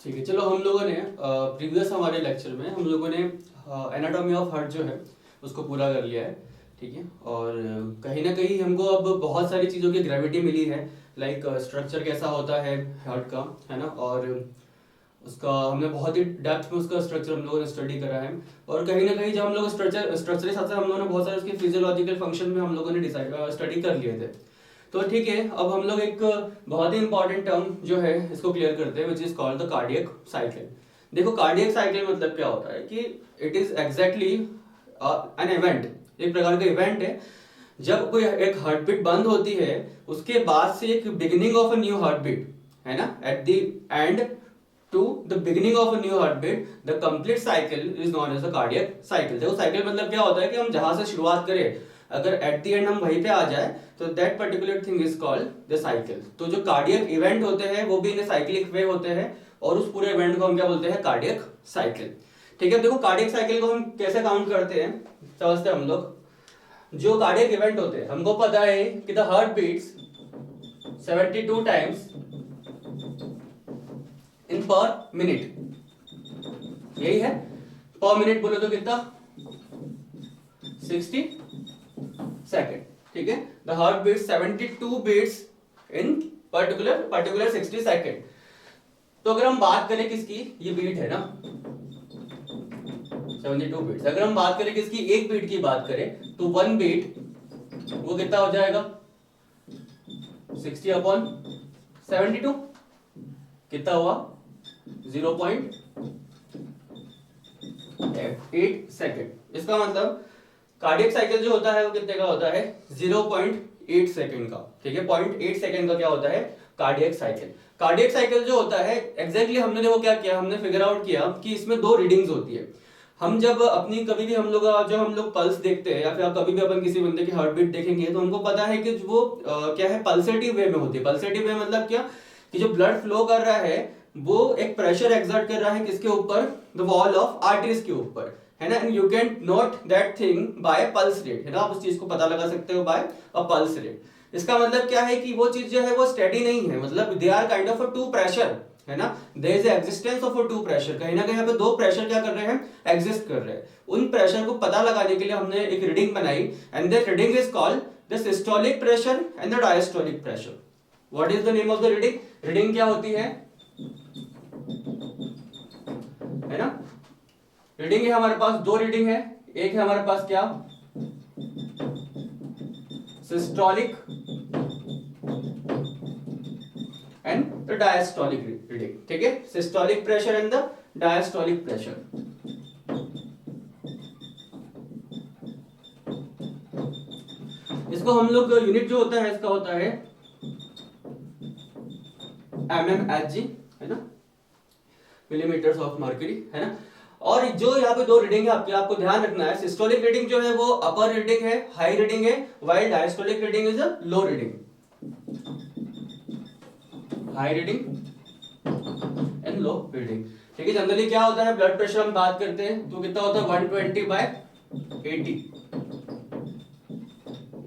ठीक है, चलो हम लोगों ने प्रीवियस हमारे लेक्चर में हम लोगों ने एनाटॉमी ऑफ हार्ट जो है उसको पूरा कर लिया है। ठीक है, और कहीं ना कहीं हमको अब बहुत सारी चीज़ों की ग्रेविटी मिली है, लाइक स्ट्रक्चर कैसा होता है हार्ट का, है ना, और उसका हमने बहुत ही डेप्थ में उसका स्ट्रक्चर हम लोगों ने स्टडी करा है। और कहीं ना कहीं जब हम लोग स्ट्रक्चर के साथ साथ हम लोगों ने बहुत सारे उसके फिजियोलॉजिकल फंक्शन में हम लोगों ने स्टडी कर लिए थे। तो ठीक है, अब हम लोग एक बहुत ही इंपॉर्टेंट टर्म जो है इसको क्लियर करते हैं, विच is called the cardiac cycle. देखो, कार्डियक साइकिल मतलब क्या होता है कि it is exactly an event, एक प्रकार का इवेंट है। जब कोई एक हार्ट बीट बंद होती है उसके बाद से एक beginning of a new heart beat, है ना, at the end to the beginning of a new heartbeat, the complete cycle is known as the cardiac cycle। देखो, साइकिल मतलब क्या होता है कि हम जहां से शुरुआत करें अगर एट द एंड हम वहीं पे आ जाए तो that particular thing is called the cycle. तो जो कार्डियक इवेंट होते हैं वो भी इन साइक्लिक वे होते हैं और उस पूरे इवेंट को हम क्या बोलते हैं, कार्डियक साइकिल। ठीक है, देखो कार्डियक साइकिल को हम कैसे काउंट करते हैं समझते हैं हम लोग। जो कार्डियक इवेंट होते हैं हमको पता है कि the heart beats 72 times in per minute, यही है। पर मिनट बोले तो कितना, 60 सेकेंड। ठीक है, the heart beats 72 beats in particular 60 second. तो अगर हम बात करें किसकी, ये बीट है ना 72 बीट्स, अगर हम बात करें किसकी, एक बीट की बात करें तो वन बीट वो कितना हो जाएगा 60/72, कितना हुआ 0.8 सेकेंड। इसका मतलब कार्डियक साइकिल जो होता है वो कितने का होता है, 0.8 सेकेंड का। ठीक है, 0.8 सेकेंड का क्या होता है, कार्डियक साइकिल। कार्डियक साइकिल जो होता है एग्जैक्टली हमने देखो क्या किया, हमने फिगर आउट किया कि इसमें दो रीडिंग्स होती है। हम जब अपनी कभी भी हम लोग पल्स देखते हैं या फिर कभी भी अपन किसी बंदे की हार्ट बीट देखेंगे तो हमको पता है कि वो क्या है, पल्सेटिव वे में होती है। पल्सेटिव वे मतलब क्या, कि जो ब्लड फ्लो कर रहा है वो एक प्रेशर एक्सर्ट कर रहा है किसके ऊपर, द वॉल ऑफ आर्टरीज के ऊपर, है ना। And you can note that thing by pulse rate, है ना, आप उस चीज को पता लगा सकते हो बाय अ पल्स रेट। इसका मतलब क्या है कि वो चीज जो है वो स्टेडी नहीं है, मतलब they are kind of a two pressure, है ना, there is existence of a two pressure. कहीं ना कहीं यहाँ पे दो प्रेशर क्या कर रहे हैं, एग्जिस्ट कर रहे हैं। उन प्रेशर को पता लगाने के लिए हमने एक रीडिंग बनाई and that reading is called the systolic pressure and the diastolic pressure. What is the name of the reading, reading क्या होती है ना। रीडिंग है हमारे पास, दो रीडिंग है, एक है हमारे पास क्या, systolic and the diastolic reading. ठीक है, systolic pressure and the diastolic pressure. इसको हम लोग यूनिट जो होता है इसका होता है mmHg, है ना, मिलीमीटर्स ऑफ मर्क्यूरी, है ना। और जो यहाँ पे दो रीडिंग है आपको ध्यान रखना है, सिस्टोलिक रीडिंग जो है वो अपर रीडिंग है, हाई रीडिंग है, while diastolic reading is a low reading, high reading and low reading. ठीक है, जनरली क्या होता है, ब्लड प्रेशर हम बात करते हैं तो कितना होता है 120/80,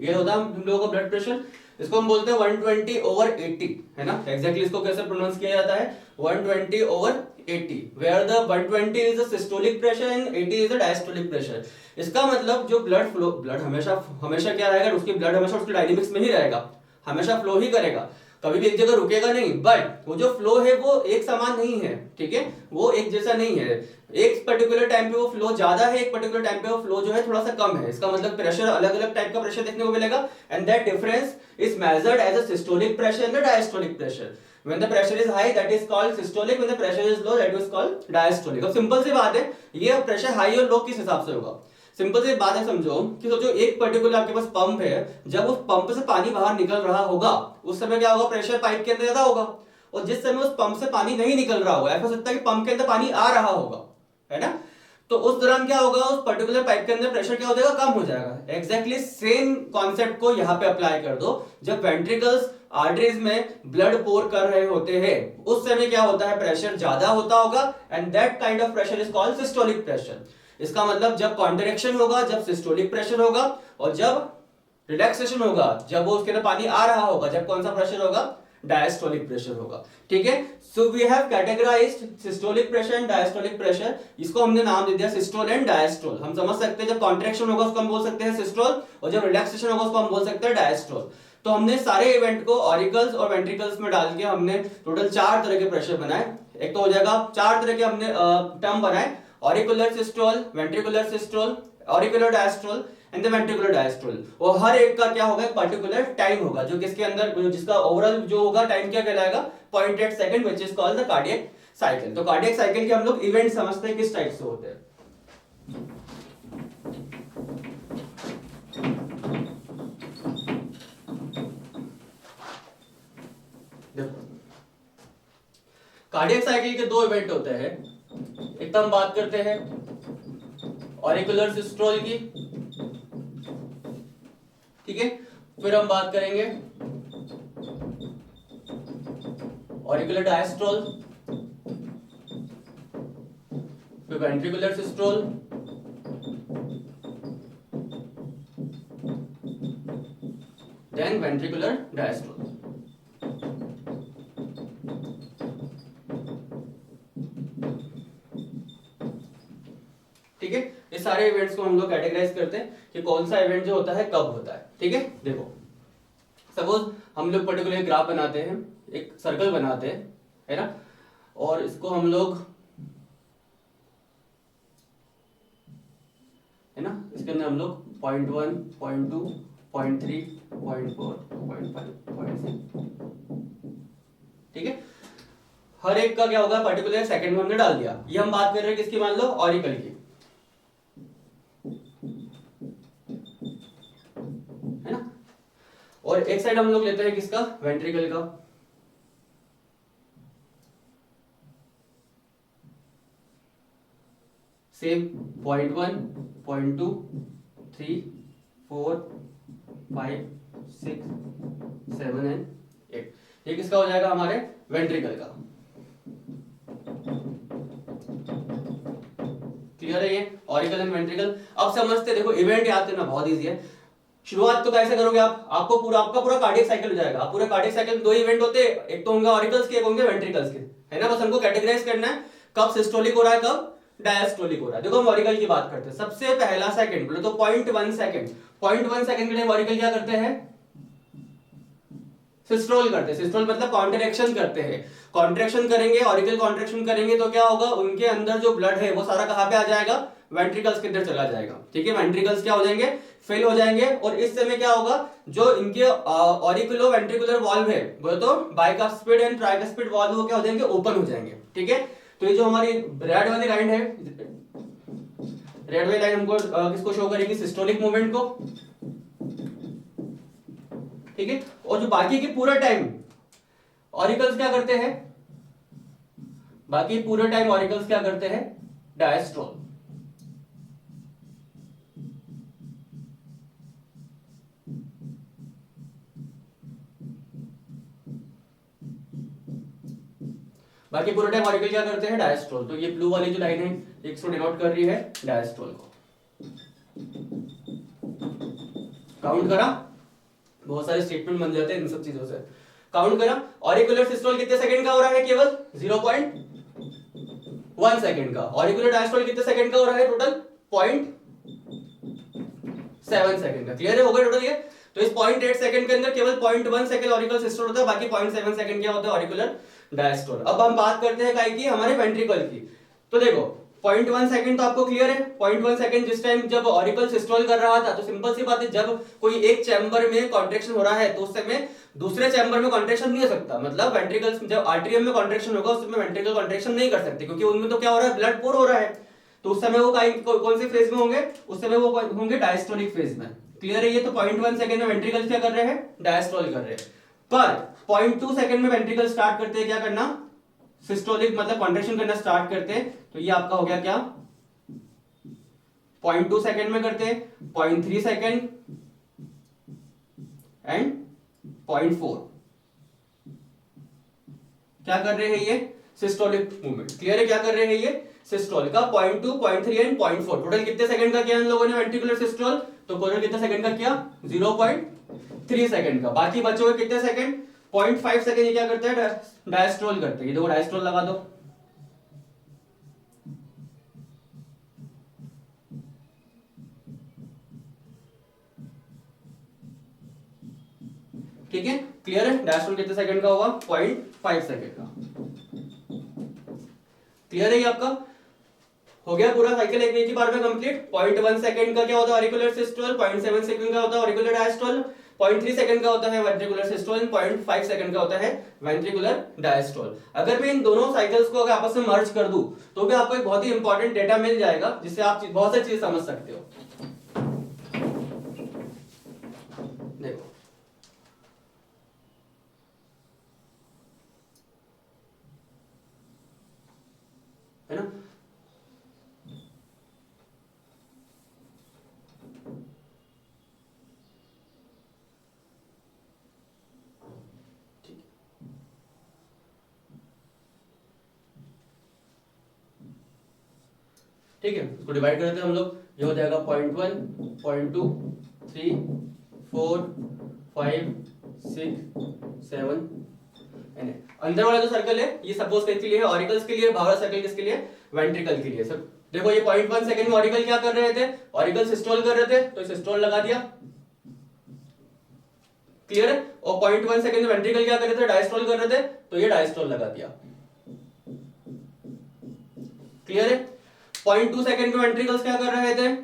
ये होता है हम लोगों का ब्लड प्रेशर। इसको हम बोलते हैं 120/80, है ना। एग्जैक्टली इसको कैसे प्रोनाउंस किया जाता है, 120/80, where the 120 is the systolic pressure and 80 is the diastolic pressure। इसका मतलब जो ब्लड फ्लो, ब्लड हमेशा क्या रहेगा, उसकी ब्लड हमेशा उसकी डायनेमिक्स में ही रहेगा, हमेशा फ्लो ही करेगा, कभी भी एक जगह रुकेगा नहीं। बट वो जो फ्लो है वो एक समान नहीं है, ठीक है, वो एक जैसा नहीं है। एक पर्टिकुलर टाइम पे वो फ्लो ज्यादा है, एक पर्टिकुलर टाइम पे वो फ्लो जो है थोड़ा सा कम है। इसका मतलब प्रेशर, अलग अलग टाइप का प्रेशर देखने को मिलेगा and that difference is measured as a systolic pressure and the diastolic pressure। When the pressure is high that is called systolic, when the pressure is low that is called diastolic। अब simple सी बात है, ये pressure high और लो किस हिसाब से होगा, simple सी बात है, समझो कि सोचो एक पर्टिकुलर आपके पास पंप है, जब उस पंप से पानी बाहर निकल रहा होगा उस समय क्या होगा, प्रेशर पाइप के अंदर ज्यादा होगा। और जिस समय उस पंप से पानी नहीं निकल रहा होगा, ऐसा हो सकता है कि पंप के अंदर पानी आ रहा होगा, है ना, तो उस दौरान क्या होगा, उस पर्टिकुलर पाइप के अंदर प्रेशर क्या हो जाएगा, कम हो जाएगा। एग्जैक्टली सेम कॉन्सेप्ट को यहां पे अप्लाई कर दो। जब वेंट्रिकल्स आर्टरीज में ब्लड पोर कर रहे होते हैं उस समय क्या होता है, प्रेशर ज्यादा होता होगा and that kind of pressure is called systolic pressure. इसका मतलब जब कॉन्ट्रैक्शन होगा जब सिस्टोलिक प्रेशर होगा, और जब रिलैक्सेशन होगा जब वो उसके अंदर पानी आ रहा होगा जब कौन सा प्रेशर होगा, डायस्टोलिक प्रेशर होगा। ठीक है, so we have categorised systolic pressure and diastolic pressure. इसको हमने नाम दे दिया सिस्टोल एंड डायस्टोल। हम समझ सकते हैं जब कॉन्ट्रैक्शन होगा उसको हम बोल सकते हैं सिस्टोल, और जब रिलैक्सेशन होगा उसको हम बोल सकते हैं डायस्टोल। तो हमने सारे इवेंट को ऑरिकल्स और वेंट्रिकल्स में डाल के हमने टोटल 4 तरह के प्रेशर बनाए। एक तो हो जाएगा 4 तरह के हमने टर्म बनाए, auricular systole, ventricular systole, auricular diastole and the ventricular diastole. और हर एक का क्या होगा, एक पर्टिकुलर टाइम होगा जो किसके अंदर, जिसका ओवरऑल जो होगा टाइम क्या कहलाएगा, 0.8 second, which is called the cardiac cycle. तो कार्डियक साइकिल के हम लोग इवेंट समझते हैं किस टाइप से होते हैं। कार्डियक साइकिल के 2 इवेंट होते हैं। एक तो हम बात करते हैं ऑरिकुलर सिस्टोल की, ठीक है, फिर हम बात करेंगे ऑरिकुलर डायस्टोल, फिर ventricular systole, then ventricular diastole. ठीक है, ये सारे इवेंट्स को हम लोग कैटेगराइज करते हैं कि कौन सा इवेंट जो होता है कब होता है। ठीक है, देखो सपोज हम लोग पर्टिकुलर ग्राफ बनाते हैं, एक सर्कल बनाते हैं, है ना, और इसको हम लोग, है ना, इसके अंदर हम लोग 0.1, 0.2, 0.3, 0.4, 0.5, 0.6, ठीक है, हर एक का क्या होगा पर्टिकुलर सेकंड में हमने डाल दिया। ये हम बात कर रहे हैं किसकी, मान लो ऑरिकल की, है ना, और एक साइड हम लोग लेते हैं किसका, वेंट्रिकल का। Same 0.1, 0.2, 3, 4, 5, 6, 7 and 8। ये किसका हो जाएगा, हमारे वेंट्रिकल का। क्लियर है ये ऑरिकल एंड वेंट्रिकल। अब समझते, देखो इवेंट याद करना बहुत इजी है। शुरुआत तो कैसे करोगे आप, आपका पूरा कार्डियक साइकिल हो जाएगा। पूरे कार्डियक साइकिल में 2 इवेंट होते हैं, एक तो होंगे ऑरिकल्स के, एक होंगे वेंट्रिकल्स के, है ना। बस हमको कैटेगराइज करना है कब सिस्टोलिक हो रहा है, कब डायस्टोलिक हो रहा है। देखो हम ऑरिकल की बात करते हैं, सबसे पहला सेकंड बोले तो 0.1 सेकंड, 0.1 सेकंड के लिए ऑरिकल क्या करते हैं, सिस्टोल करते हैं। सिस्टोल मतलब कॉन्ट्रैक्शन करते हैं। कॉन्ट्रैक्शन करेंगे, ऑरिकल कॉन्ट्रैक्शन करेंगे तो क्या होगा, उनके अंदर जो ब्लड है वो सारा कहां पे आ जाएगा, वेंट्रिकल्स के अंदर चला जाएगा। ठीक है, वेंट्रिकल्स क्या हो जाएंगे, फेल हो जाएंगे, और इस समय क्या होगा, जो इनके ऑरिकुलो वेंट्रिकुलर वाल्व है बोले तो बाइकास्पिड एंड ट्राइकास्पिड वाल्व वो क्या हो जाएंगे, ओपन हो जाएंगे। ठीक है, तो ये जो हमारी रेड वाली लाइन है, रेड वाली लाइन हमको किसको शो करेगी, सिस्टोलिक मूवमेंट को। ठीक है, और जो बाकी के पूरा टाइम ऑरिकल्स क्या करते हैं, बाकी पूरे टाइम ऑरिकल्स क्या करते हैं, डायस्टोल। बाकी पूरे टाइम ऑरिकल क्या करते हैं, डायस्टोल। तो ये ब्लू वाली जो लाइन है इसको डिनोट कर रही है डायस्टोल को। काउंट करा, बहुत सारे स्टेटमेंट बन जाते हैं इन सब चीजों से। काउंट करा, ऑरिकुलर सिस्टोल कितने सेकंड का हो रहा है, केवल 0.1 सेकंड का। ऑरिकुलर डायस्टोल कितने सेकंड का हो रहा है, टोटल 0.7 सेकंड का। क्लियर है, हो गया टोटल ये। तो इस 0.8 सेकंड के अंदर केवल 0.1 सेकंड ऑरिकुलर सिस्टोल होता है, बाकी 0.7 सेकंड क्या होता है, ऑरिकुलर डायस्टोल। अब हम बात करते हैं काय की, हमारे वेंट्रिकल की। तो देखो 0.1 सेकंड तो आपको क्लियर है। 0.1 सेकंड जिस टाइम जब ऑरिकल सिस्टोल कर रहा था, तो सिंपल सी बात है, जब कोई एक चैम्बर में कॉन्ट्रैक्शन हो रहा है तो उस समय दूसरे चैम्बर में कॉन्ट्रैक्शन नहीं हो सकता। मतलब वेंट्रिकल्स, जब आर्टरियम में कॉन्ट्रैक्शन होगा उस समय वेंट्रिकल कॉन्ट्रैक्शन नहीं कर सकते, क्योंकि उनमें तो क्या हो रहा है, ब्लड पोर हो रहा है। तो उस समय वो कौन से फेज में होंगे, उस समय वो होंगे डायस्टोलिक फेज में। क्लियर है ये। तो 0.1 सेकंड में वेंट्रिकल क्या कर रहे हैं, डायस्टोल कर रहे हैं। पर 0.2 सेकंड में वेंट्रिकल स्टार्ट करते हैं क्या करना, सिस्टोलिक मतलब कॉन्ट्रैक्शन करना स्टार्ट करते हैं। तो ये आपका हो गया क्या, 0.2 सेकंड में करते हैं, 0.3 सेकंड एंड 0.4 क्या कर रहे हैं ये, सिस्टोलिक मूवमेंट। क्लियर है, क्या कर रहे हैं ये, सिस्टोल का 0.2, 0.3 एंड 0.4। टोटल कितने सेकंड का किया इन लोगों ने वेंट्रिकुलर सिस्टोल, तो टोटल कितने सेकंड का किया, 0.3 सेकंड का। बाकी बचे हुए कितने सेकंड, 0.5 सेकंड ये क्या करता है, डायस्ट्रोल करते हैं। ये देखो डायस्ट्रोल लगा दो, ठीक है, क्लियर है। डायस्ट्रोल कितने सेकंड का होगा, 0.5 सेकंड का। क्लियर है ये आपका, हो गया पूरा साइकिल एक ही बार में कंप्लीट। 0.1 सेकंड का क्या होता है ऑरिकुलर सिस्टोल, 0.7 सेकंड का होता है ऑरिकुलर डायस्टोल, 0.3 सेकंड का होता है वेंट्रिकुलर सिस्टोल, 0.5 सेकंड का होता है वेंट्रिकुलर डायस्टोल। अगर मैं इन दोनों साइकिल्स को अगर आपस में मर्ज कर दूं तो भी आपको एक बहुत ही इंपॉर्टेंट डेटा मिल जाएगा जिससे आप बहुत सारी चीजें समझ सकते हो। देखो है ना, ठीक है, इसको डिवाइड करते हैं हम लोग। ये हो जाएगा 0.1, 0.2, 3, 4, 5, 6, 7। अंदर वाला जो सर्कल है ये सपोज किसके लिए है, ऑरिकल्स के लिए। बाहर सर्कल किसके लिए, वेंट्रिकल के लिए। सब देखो ये 0.1 सेकंड में ऑरिकल क्या कर रहे थे, ऑरिकल सिस्टोल कर रहे थे, तो सिस्टोल लगा दिया, क्लियर है। और 0.1 सेकंड में वेंट्रिकल क्या कर रहे थे, डायस्टोल कर रहे थे, तो ये डायस्टोल लगा दिया, क्लियर है। 0.2 सेकंड में वेंट्रिकल्स क्या कर रहे थे,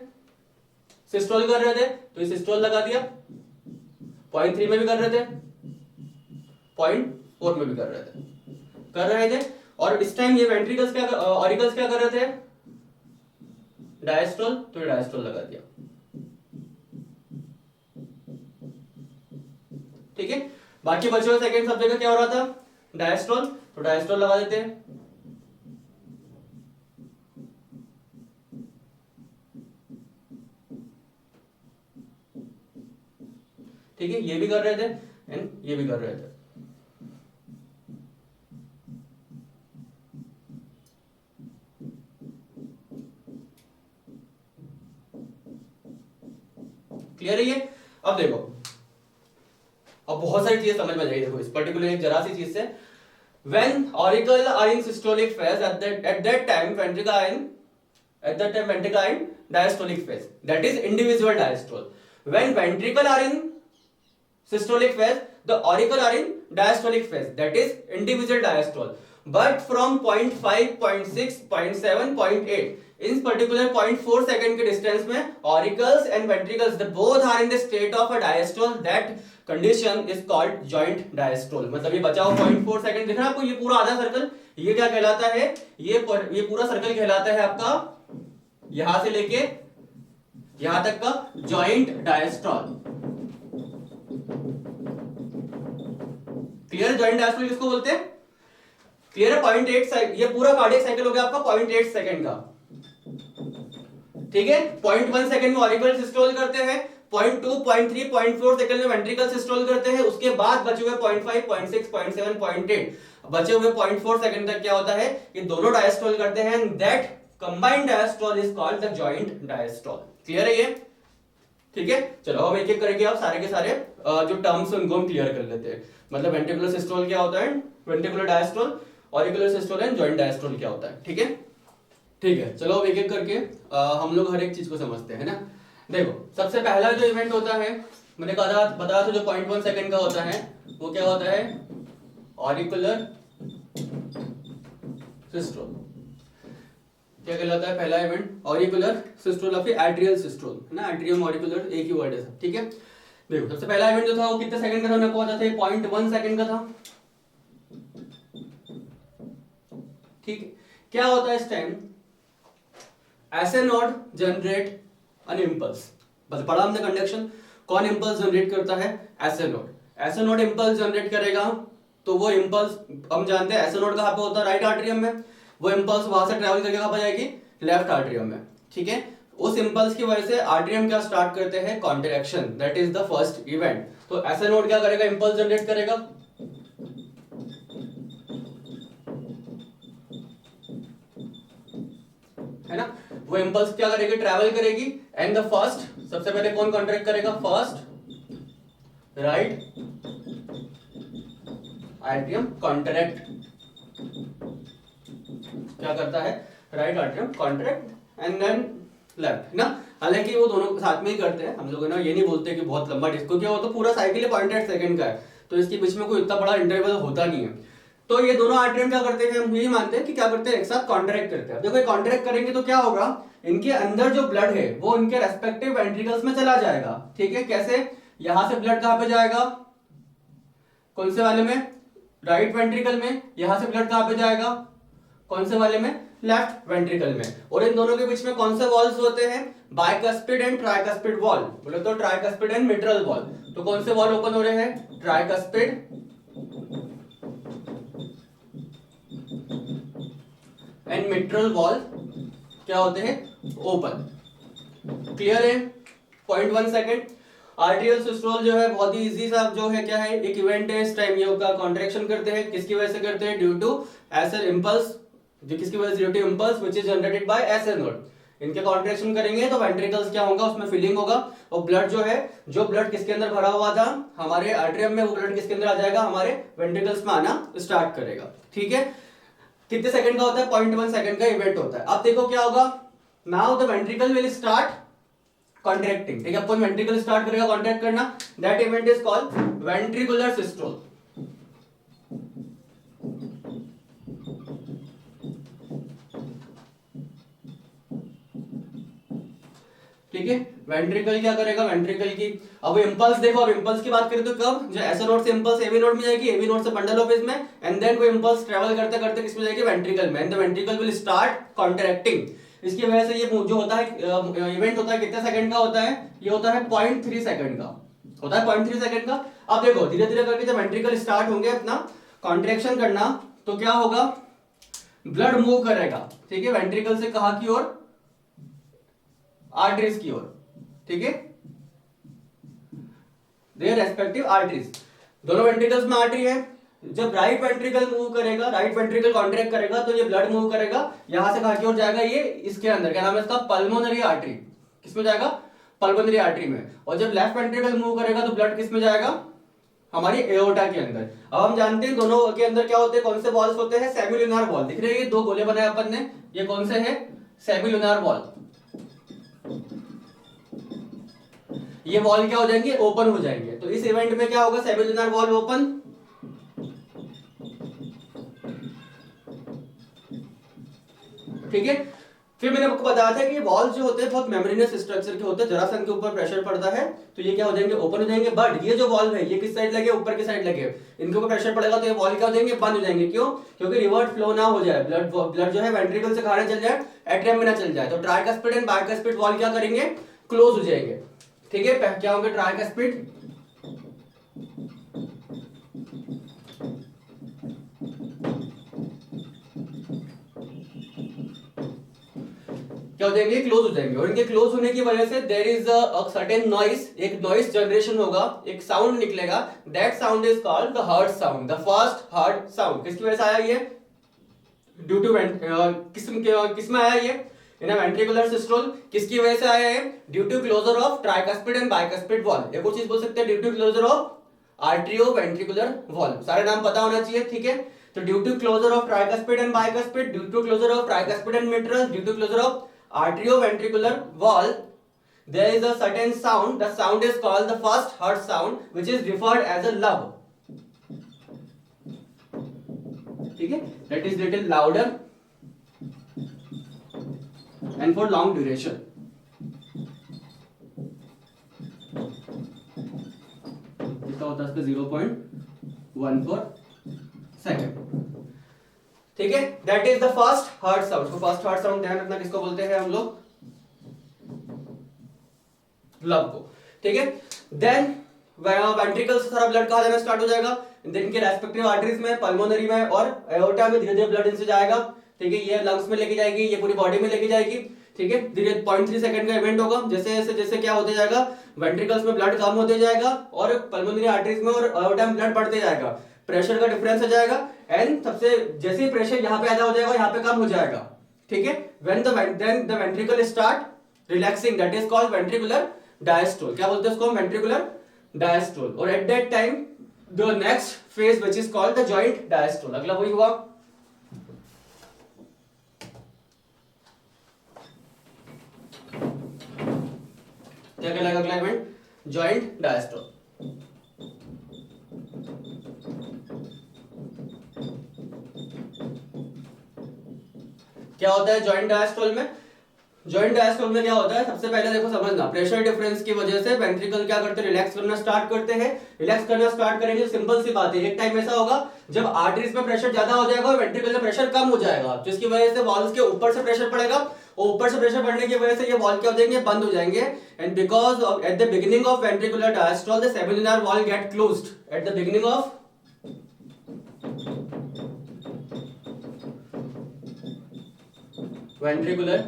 सिस्टोल कर रहे थे, तो ये सिस्टोल लगा दिया। 0.3 में भी कर रहे थे, 0.4 में भी कर रहे थे। और इस टाइम ये वेंट्रिकल्स क्या, ऑरिकल्स क्या कर रहे थे, डायस्टोल, तो ये डायस्टोल लगा दिया, ठीक है। बाकी बचे हुए सेकंड सब जगह क्या हो रहा था, डायस्टोल, तो डायस्टोल लगा देते हैं, ठीक है। ये भी कर रहे थे एंड ये भी कर रहे थे, क्लियर है ये। अब देखो, अब बहुत सारी चीजें समझ में जाएगी। देखो इस पर्टिकुलर एक जरा सी चीज से, when auricle are in systolic phase, at that time ventricle are in diastolic phase, that is individual diastole. When ventricle are in systolic phase, the auricle are in diastolic phase, that is individual diastole. But from 0.5, 0.6, 0.7, 0.8, in particular 0.4 second के distance में auricles and ventricles, they both are in the state of a diastole. That condition is called joint diastole. मतलब ये बचा हुआ 0.4 second दिख रहा है आपको, ये पूरा आधा सर्कल, ये क्या कहलाता है, ये पूरा सर्कल कहलाता है आपका यहां से लेके यहां तक का joint diastole, clear. Joint diastole किसको बोलते हैं, क्लियर है। 0.8 ये पूरा कार्डियक साइकिल हो गया आपका 0.8 सेकंड का, ठीक है। 0.1 सेकंड में ऑरिकल सिस्टोल करते हैं, 0.2, 0.3, 0.4 सेकंड में वेंट्रिकल सिस्टोल करते हैं। उसके बाद बचे हुए 0.5, 0.6, 0.7, 0.8, बचे हुए 0.4 सेकंड तक क्या होता है, ये दोनों डायस्टोल करते हैं। That combined diastole is called the joint diastole, clear है ये, ठीक है। चलो हम एक एक करके आप सारे के सारे जो टर्म्स उनको हम क्लियर कर लेते हैं। मतलब वेंट्रिकुलर सिस्टोल क्या होता है, ventricular diastole, auricular systole and joint diastole क्या होता है, ठीक है, ठीक है। चलो अब एक एक करके हम लोग हर एक चीज को समझते हैं ना। देखो सबसे पहला जो इवेंट होता है, मैंने बताया था जो 0.1 सेकंड का होता है, वो क्या होता है, ऑरिकुलर सिस्टोल। क्या कहलाता है पहला इवेंट, ऑरिकुलर सिस्टोल या फिर एट्रियल सिस्टोल, है ना, एट्रियम ऑरिकुलर एक ही वर्ड है सब, ठीक है। देखो सबसे पहला इवेंट जो था वो कितने सेकंड का था, मैंने कहा था 0.1 सेकंड का था, ठीक है। क्या होता है इस टाइम, ऐसे नोड जनरेट एन इंपल्स, बस पढ़ा हमने कंडक्शन, कौन इंपल्स जनरेट करता है, ऐसे नोड। ऐसे नोड इंपल्स जनरेट करेगा, तो वो इंपल्स हम जानते हैं ऐसे नोड कहाँ पे होता है, राइट आर्टरियम में। वो इंपल्स वहां से ट्रेवल करके कहाँ पर जाएगी, लेफ्ट आर्टरियम में, ठीक है। उस इंपल्स की वजह से आर्टरियम क्या स्टार्ट करते हैं, contraction, that is the first event. तो ऐसे नोड क्या करेगा, इंपल्स जनरेट करेगा, है ना। वो इंपल्स क्या करेगी, ट्रैवल करेगी, एंड द फर्स्ट, सबसे पहले कौन कॉन्ट्रैक्ट करेगा, फर्स्ट राइट आर्टरियम कॉन्ट्रैक्ट, क्या करता है, right atrium contract and then left ना। हालांकि वो दोनों साथ में ही करते हैं, हम लोग ना ये नहीं बोलते कि बहुत लंबा डिस्को, क्या हो तो पूरा साइकिल 0.8 सेकंड का है, तो इसके बीच में कोई इतना बड़ा इंटरवल होता नहीं है। तो ये दोनों आर्टरियम क्या करते हैं, हम यही मानते हैं कि क्या करते हैं, एक साथ कॉन्ट्रैक्ट करते हैं। देखो ये कॉन्ट्रैक्ट करेंगे तो क्या होगा, इनके अंदर जो ब्लड है वो इनके रेस्पेक्टिव वेंट्रिकल्स में चला जाएगा। ठीक है, कैसे, यहां से ब्लड कहां पे जाएगा, कौन से वाले में, राइट वेंट्रिकल में, यहां से ब्लड कहां पे जाएगा, कौन से वाले में, लेफ्ट वेंट्रिकल में। और इन दोनों के बीच में कौन से वॉल्स होते हैं, बाइकस्पिड एंड ट्राइकस्पिड वॉल, बोले तो ट्राइकस्पिड एंड मिट्रल वॉल। तो कौन से वॉल ओपन हो रहे हैं, ट्राइकस्पिड एंड मिट्रल वॉल क्या होते हैं, ओपन। क्लियर है, 0.1 सेकेंड। आर्टियल सिस्टोल जो है बहुत ही इजी सा जो है, क्या है, एक इवेंट है, इस टाइम ये का कॉन्ट्रैक्शन करते हैं, किसकी वजह से करते हैं, ड्यू टू एसएल इंपल्स, जो किसकी वजह से, due to impulse which is generated by SL node. इनके कॉन्ट्रैक्शन करेंगे तो वेंट्रिकल्स क्या होगा, उसमें फिलिंग होगा, और ब्लड जो है, जो ब्लड किसके अंदर भरा हुआ था हमारे आर्टरियम में, वो ब्लड किसके अंदर आ जाएगा, हमारे वेंट्रिकल्स में आना स्टार्ट करेगा। ठीक है, कितने सेकंड का होता है, 0.1 सेकंड का इवेंट होता है। अब देखो क्या होगा, now the ventricle will start contracting. ठीक है, अपन वेंट्रिकल स्टार्ट करेगा कॉन्ट्रैक्ट करना, that event is called ventricular systole. ठीक है, वेंट्रिकल क्या करेगा, वेंट्रिकल की, अब इंपल्स देखो, अब इंपल्स की बात करें तो कब, जो एसओ नोड से इंपल्स एवी नोड में जाएगी, एवी नोड से बंडल ऑफ में, एंड देन वो इंपल्स ट्रैवल करते करते किसमें जाएगी, वेंट्रिकल में, and the ventricle will start contracting. इसकी वजह से ये जो होता है इवेंट होता है, कितने सेकंड का होता है, ये होता है 0.3 सेकंड का होता है, 0.3 सेकंड का। अब देखो धीरे धीरे करके जब वेंट्रिकल स्टार्ट होंगे अपना कॉन्ट्रैक्शन करना, तो क्या होगा, ब्लड मूव करेगा। ठीक है, वेंट्रिकल से कहां की ओर, आर्टरीज की ओर। ठीक है, देयर रेस्पेक्टिव आर्टरीज, दोनों वेंट्रिकल्स में आर्टरी है। जब राइट वेंट्रिकल मूव करेगा, राइट वेंट्रिकल कॉन्ट्रैक्ट करेगा, तो ये ब्लड मूव करेगा, यहां से कहां की ओर जाएगा, ये इसके अंदर, क्या नाम है इसका, पल्मोनरी आर्टरी। किसमें जाएगा, पल्मोनरी आर्टरी में। और जब लेफ्ट वेंट्रिकल मूव करेगा तो ब्लड किसमें जाएगा, हमारी एओर्टा के अंदर। अब हम जानते हैं दोनों के अंदर क्या होते हैं, कौन से वॉल्स होते हैं, सेमिलुनार वॉल। दिख रहे हैं ये दो गोले बनाए अपन ने, ये कौन से है, सेमिलुनार वॉल। ये वॉल क्या हो जाएंगे, ओपन हो जाएंगे। तो इस इवेंट में क्या होगा, सेमिलुनार वॉल ओपन, ठीक है। फिर मैंने आपको बताया था कि ये वॉल्स जो होते हैं बहुत मेम्ब्रेनस स्ट्रक्चर के होते हैं, जरा सा इनके ऊपर प्रेशर पड़ता है तो ये क्या हो जाएंगे, ओपन हो जाएंगे। बट ये जो वॉल्व है, ये किस साइड लगे, ऊपर की साइड लगे, इनके ऊपर प्रेशर पड़ेगा तो ये वॉल क्या हो जाएंगे, बंद हो जाएंगे। क्यों, क्योंकि रिवर्स फ्लो ना हो जाए, ब्लड जो है वेंट्रिकल से खाने चल जाए, एट्रियम में ना चल जाए। तो ट्राइकस्पिड एंड बाइकस्पिड वॉल क्या करेंगे, क्लोज हो जाएंगे। ठीक है, क्या होंगे, ट्राइकस्पिड क्या हो जाएंगे, क्लोज हो जाएंगे। और इनके क्लोज होने की वजह से there is a certain noise, एक नॉइस जनरेशन होगा, एक साउंड निकलेगा, that sound is called the heart sound, the first heart sound. किसकी वजह से आया ये, ड्यू टू किसमें आया ये, इन अ वेंट्रिकुलर सिस्टोल। किसकी वजह से आया है, due to closure of tricuspid and bicuspid wall. एक और चीज बोल सकते हैं, due to closure of arterioventricular wall. सारे नाम पता होना चाहिए, ठीक है। तो due to closure of tricuspid and bicuspid, due to closure of tricuspid and mitral, due to closure of arterioventricular wall, there is a certain sound, the sound is called the first heart sound which is referred as a love. ठीक है, that is little louder and for long duration. कितना होता है इसका, 0.14 second. ठीक है, that is the first heart sound. तो first heart sound ध्यान रखना, किसको बोलते हैं हम लोग, लव को। ठीक है, देन वेंट्रिकल से सारा ब्लड कहां जाना स्टार्ट हो जाएगा, देन के रेस्पेक्टिव आर्टरीज में, पल्मोनरी में और एओर्टा में धीरे धीरे ब्लड इनसे जाएगा। ठीक है, ये लंग्स में लेके जाएगी, ये पूरी बॉडी में लेके जाएगी। ठीक है, धीरे 0.3 सेकंड का इवेंट होगा। जैसे जैसे जैसे क्या होते जाएगा, वेंट्रिकल्स में ब्लड कम होते जाएगा और पल्मोनरी आर्टरीज में और एओर्टा में ब्लड बढ़ते जाएगा, प्रेशर का डिफरेंस हो जाएगा, एंड सबसे जैसे प्रेशर यहाँ पे ज्यादा हो जाएगा, यहाँ पे कम हो जाएगा। ठीक है, when then the ventricle start relaxing, that is called ventricular diastole. क्या बोलते हैं उसको, वेंट्रिकुलर डायस्टोल। और at that time the next phase which is called the joint diastole. अगला वही हुआ, क्या कहलाएगा अगला इवेंट? Joint diastole. क्या होता है जॉइंट डायस्टोल में? जॉइंट डायस्टोल में क्या होता है, सबसे पहले देखो समझना, प्रेशर डिफरेंस की वजह से वेंट्रिकल क्या करते हैं, रिलैक्स करना स्टार्ट करते हैं। रिलैक्स करना स्टार्ट करेंगे, सिंपल सी बात है, एक टाइम ऐसा होगा जब आर्टरीज में प्रेशर ज्यादा हो जाएगा और वेंट्रिकल में प्रेशर कम हो जाएगा, जिसकी वजह से वॉल्स के ऊपर से प्रेशर पड़ेगा, और ऊपर से प्रेशर पड़ने की वजह से ये वॉल क्या हो जाएंगे, बंद हो जाएंगे। And because at the beginning of ventricular diastole the semilunar valve get closed at the beginning of ventricular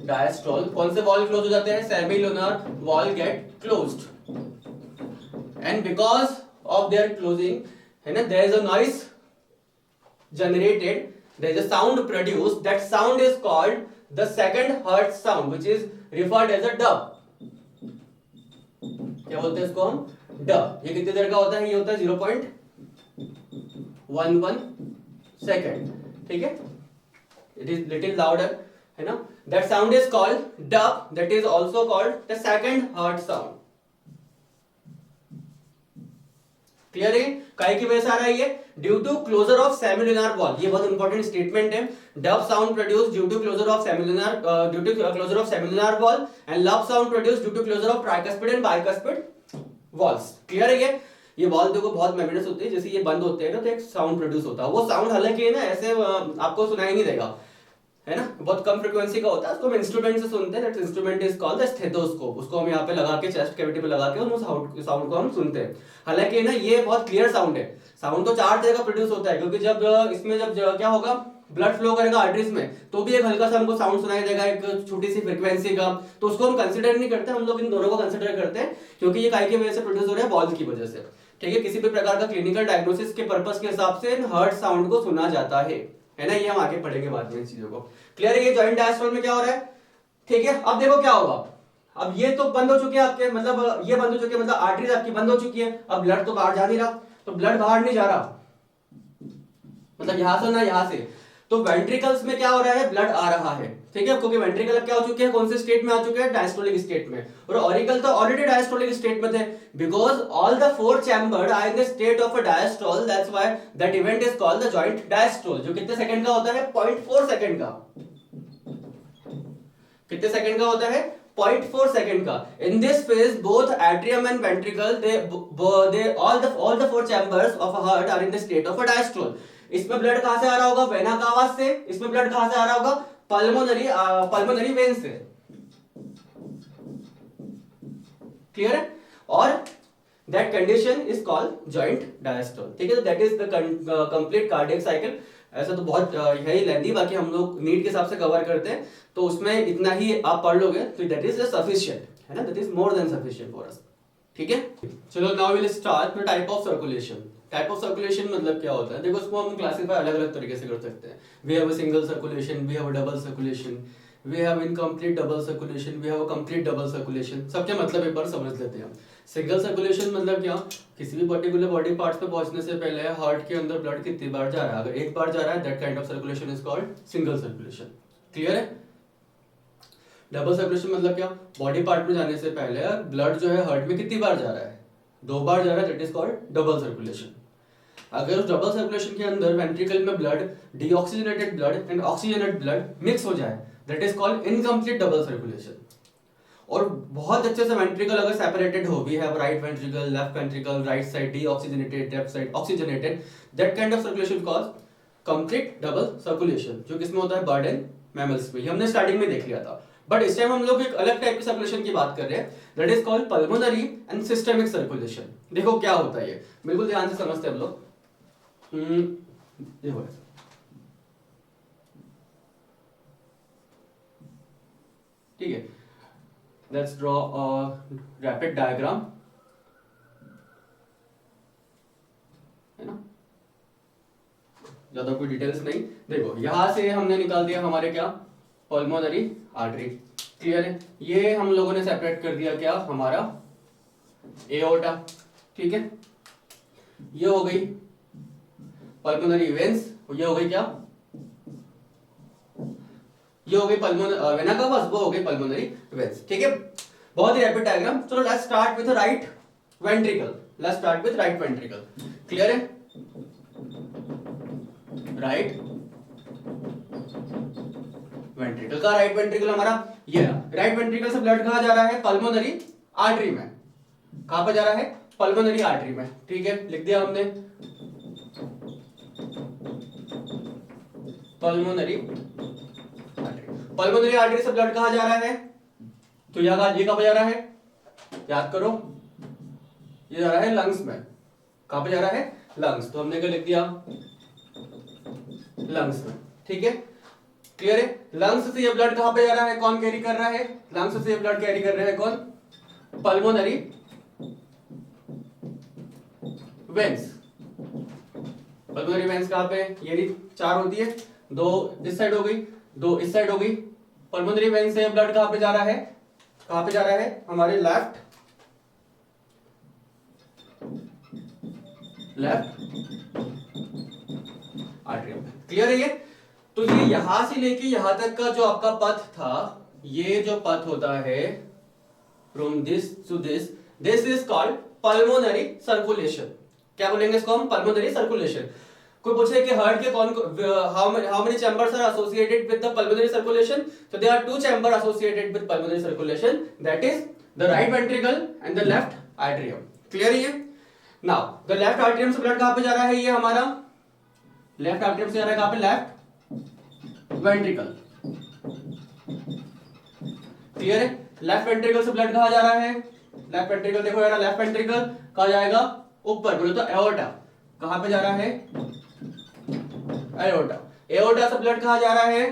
diastole. कौन से वॉल क्लोज हो जाते हैं? Semilunar valve get closed, and because of their closing है ना, there is a noise generated, there is a sound produced, that sound is called the second hertz sound which is referred as a dub। क्या बोलते हैं इसको हम? dub। ये कितनी देर का होता है? ये होता है 0.11 सेकेंड, ठीक है, it is little louder है ना, that sound is called dub, that is also called the second hertz sound। Clear है? काय की वजह से आ रहा है ये? Due to closure of semilunar valve. ये बहुत इंपॉर्टेंट स्टेटमेंट है। Dub sound produce due to closure of semilunar valve, and lub sound produce due to closure of tricuspid and bicuspid valves. Clear है? ये वॉल देखो बहुत memories होती है, जैसे ये बंद होते हैं ना तो एक साउंड प्रोड्यूस होता है। वो साउंड हालांकि है ना ऐसे आपको सुनाई नहीं देगा, है ना, बहुत कम फ्रीक्वेंसी का होता है, उसको हम इंस्ट्रूमेंट से सुनते हैं। That instrument is called the stethoscope. उसको हम यहाँ पे लगा के चेस्ट कैविटी पे लगा के उस साउंड को हम सुनते हैं। हालांकि ना ये बहुत क्लियर साउंड है। साउंड तो चार तरह का प्रोड्यूस होता है, क्योंकि जब इसमें जब क्या होगा, ब्लड फ्लो करेगा आर्टरीज में, तो भी एक हल्का सा हमको साउंड सुनाई देगा, एक छोटी सी फ्रीक्वेंसी का। तो उसको हम कंसिडर नहीं करते, हम लोग इन दोनों को कंसिडर करते हैं, क्योंकि ये काय की वजह से प्रोड्यूस हो रहा है, वॉल की वजह से। ठीक है, किसी भी प्रकार का क्लिनिकल डायग्नोसिस के पर्पस के हिसाब से हर्ट साउंड को सुना जाता है ना। ये हम आगे पढ़ेंगे बाद में इन चीजों को। क्लियर है? ये जॉइंट डायस्टोल में क्या हो रहा है? ठीक है, अब देखो क्या होगा। अब ये तो बंद हो चुके हैं आपके, मतलब ये बंद हो चुके हैं, मतलब आर्टरीज आपकी बंद हो चुकी है। अब ब्लड तो बाहर जा नहीं रहा, तो ब्लड बाहर नहीं जा रहा, मतलब यहां से ना यहां से, तो वेंट्रिकल्स में क्या हो रहा है, ब्लड आ रहा है। ठीक है, क्योंकि वेंट्रिकल अब क्या हो चुके हैं, कौन से स्टेट में आ चुके हैं, डायस्टोलिक स्टेट में, और ऑरिकल तो ऑलरेडी डायस्टोलिक स्टेट में थे, because all the four chamber are in the state of a diastole, that's why that event is called the joint diastole. जो कितने सेकंड का होता है, 0.4 सेकंड का। कितने सेकंड का होता है, 0.4 सेकंड का। In this phase, both atrium and ventricle, all the four chambers of a heart are in the state of a diastole। इसमें ब्लड कहां से आ रहा होगा, वेना कावा से। इसमें ब्लड कहां से आ रहा होगा, पल्मोनरी वेन से। क्लियर है? और that condition is called joint diastole। ठीक है, that is the complete cardiac cycle। ऐसा तो बहुत यही लेंदी, बाकी हम लोग नीड के हिसाब से कवर करते हैं, तो उसमें इतना ही आप पढ़ लोगे तो दैट इज सफिशिएंट, है ना, that is more than sufficient for us. ठीक है, चलो now will start with type of circulation. Type of circulation मतलब क्या होता है, देखो उसको हम क्लासिफाई अलग अलग तरीके से कर सकते हैं। We have a single circulation, we have a double circulation, we have incomplete double circulation, we have a complete double circulation. सबके मतलब एक बार समझ लेते हैं। सिंगल सर्कुलेशन मतलब क्या, किसी भी पर्टिकुलर बॉडी पार्ट्स पे पहुंचने से पहले हार्ट के अंदर ब्लड कितनी बार जा रहा है, अगर एक बार जा रहा है, that kind of circulation is called single circulation. Clear है? डबल सर्कुलेशन मतलब क्या, बॉडी पार्ट में जाने से पहले ब्लड जो है हार्ट में कितनी बार जा रहा है, 2 बार जा रहा है, that is called double circulation. अगर उस डबल सर्कुलेशन के अंदर वेंट्रिकल में blood, deoxygenated blood and oxygenated blood mix हो जाए, that is called incomplete double circulation. और बहुत अच्छे से वेंट्रिकल अगर सेपरेटेड हो, we have right ventricle, left ventricle, right side deoxygenated, left side oxygenated, that kind of circulation called complete double circulation, जो किसमें होता है, बर्ड एंड मैमल्स में। ये हमने स्टार्टिंग में देख लिया था, बट इस टाइम हम लोग एक अलग टाइप की सर्कुलेशन की बात कर रहे हैं, that is called pulmonary and systemic circulation. देखो क्या होता है ये, बिल्कुल ध्यान से समझते हैं हम लोग। देखो ठीक है, let's draw a rapid diagram, है ना, ज्यादा कोई डिटेल्स नहीं। देखो यहां से हमने निकाल दिया हमारे क्या, पल्मोनरी आर्टरी। क्लियर है? ये हम लोगों ने सेपरेट कर दिया क्या, हमारा एओर्टा, ठीक है। ये हो गई पल्मोनरी वेन्स, ये हो गई क्या, ये हो गई वेना कावा, वो हो गई पल्मोनरी वेन्स, ठीक है। बहुत ही रैपिड डायग्राम। चलो let's start with right ventricle, let's start with right ventricle. Clear है? राइट वेंट्रिकल का, राइट वेंट्रिकल हमारा ये राइट वेंट्रिकल से ब्लड कहां जा रहा है, पल्मोनरी आर्टरी में। कहां पर जा रहा है, पल्मोनरी आर्टरी में, ठीक है, लिख दिया हमने पल्मोनरी आर्टरी। पल्मोनरी आर्टरी से ब्लड कहां जा रहा है, तो ये कहां पे जा रहा है, याद करो, ये जा रहा है लंग्स में। कहां पे जा रहा है, लंग्स, तो हमने क्या लिख दिया, लंग्स में, ठीक है। क्लियर है? लंग्स से ये ब्लड कहां पे जा रहा है, कौन कैरी कर रहा है, लंग्स से ये ब्लड कैरी कर रहा है कौन, पल्मोनरी वेन्स। पल्मोनरी वेन्स कहां पे, ये 4 होती है, 2 इस साइड हो गई, 2 इस साइड हो गई। पल्मोनरी वेन्स से ब्लड कहां पे जा रहा है, कहां पे जा रहा है, हमारे लेफ्ट आर्टरी में। क्लियर है ये? तो ये यहां से लेके यहां तक का जो आपका पथ था, ये जो पथ होता है from this to this, this is called pulmonary circulation. क्या बोलेंगे इसको हम, पल्मोनरी सर्कुलेशन। कोई पूछे कि हार्ट के कौन how many chambers are associated with the pulmonary circulation, तो there are 2 chamber associated with pulmonary circulation, that is the right ventricle and the left atrium. Clear है ये? नाउ द लेफ्ट आर्टरियम से blood कहां पे जा रहा है, ये हमारा लेफ्ट आर्टरियम से जा रहा है कहां पे, लेफ्ट वेंट्रिकल। क्लियर है? लेफ्ट वेंट्रिकल से ब्लड कहां जा रहा है, लेफ्ट वेंट्रिकल, देखो यार, लेफ्ट वेंट्रिकल कहां जाएगा, ऊपर, बोले तो एओर्टा। कहां पे जा रहा है, एओर्टा। एओर्टा से ब्लड कहां जा रहा है,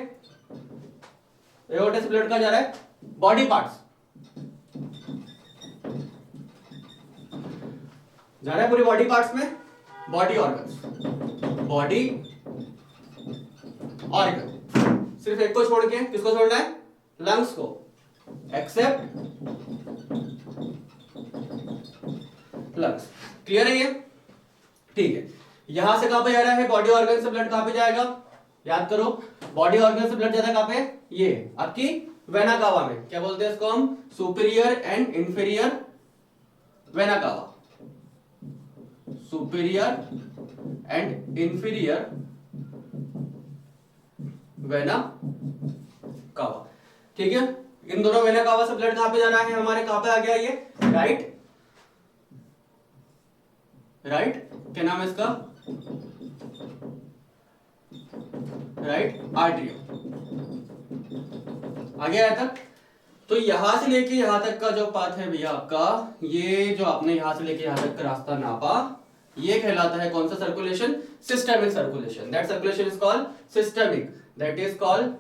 एओर्टा से ब्लड कहां जा रहा है, बॉडी पार्ट्स जा रहा है, पूरी बॉडी पार्ट्स में, बॉडी ऑर्गन्स, बॉडी ऑर्गन। सिर्फ एक को छोड़ के, किसको छोड़ना है, लंग्स को, एक्सेप्ट लंग्स। क्लियर है ये? ठीक है। यहां से कहां पे जा रहा है, बॉडी ऑर्गन से ब्लड कहां पे जाएगा, याद करो, बॉडी ऑर्गन से ब्लड जाता है कहां पे, ये आपकी वेना कावा में। क्या बोलते हैं इसको हम, superior and inferior vena cava, superior and inferior vena cava, ठीक है। इन दोनों वेना कावा से ब्लड कहां पे जा रहा है, हमारे कहां पे आ गया ये, राइट, राइट क्या नाम है इसका, राइट आर्टरियम। आ गया यहां तक? तो यहां से लेके यहां तक का जो पाथ है भैया आपका, ये जो आपने यहां से लेके यहां तक का रास्ता नापा, ये कहलाता है कौन सा circulation, systemic circulation. That circulation is called systemic, that is called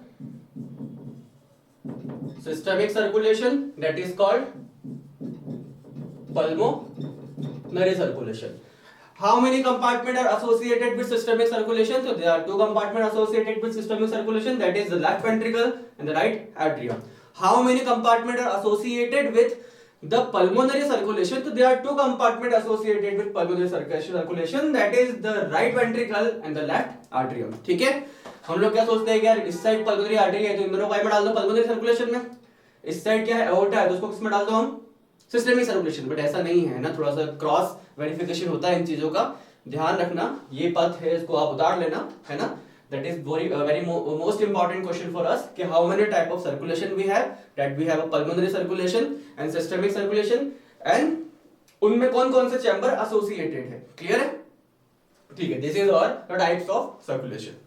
systemic circulation, that is called pulmonary circulation. How many compartments are associated with systemic circulation? So there are 2 compartments associated with systemic circulation, that is the left ventricle and the right atrium. How many compartments are associated with the pulmonary circulation? So there are 2 compartments associated with pulmonary circulation, that is the right ventricle and the left atrium. ठीक है? हम लोग क्या सोचते हैं कि यार इस साइड पल्मोनरी आर्टरी है तो इन दोनों को में डाल दो पल्मोनरी सर्कुलेशन में, इस साइड क्या है, एओर्टा है, तो उसको किसमें डाल दो हम, सिस्टेमिक सर्कुलेशन। बट ऐसा नहीं है ना, थोड़ा सा क्रॉस वेरिफिकेशन होता है इन चीजों का, ध्यान रखना। ये पथ है, इसको आप उतार लेना, है ना। That is very most important question for us कि how many type of circulation we have, that we have a pulmonary circulation and systemic circulation, and उनमें कौन कौन से चैम्बर एसोसिएटेड है। क्लियर है? ठीक है, this is our types of circulation.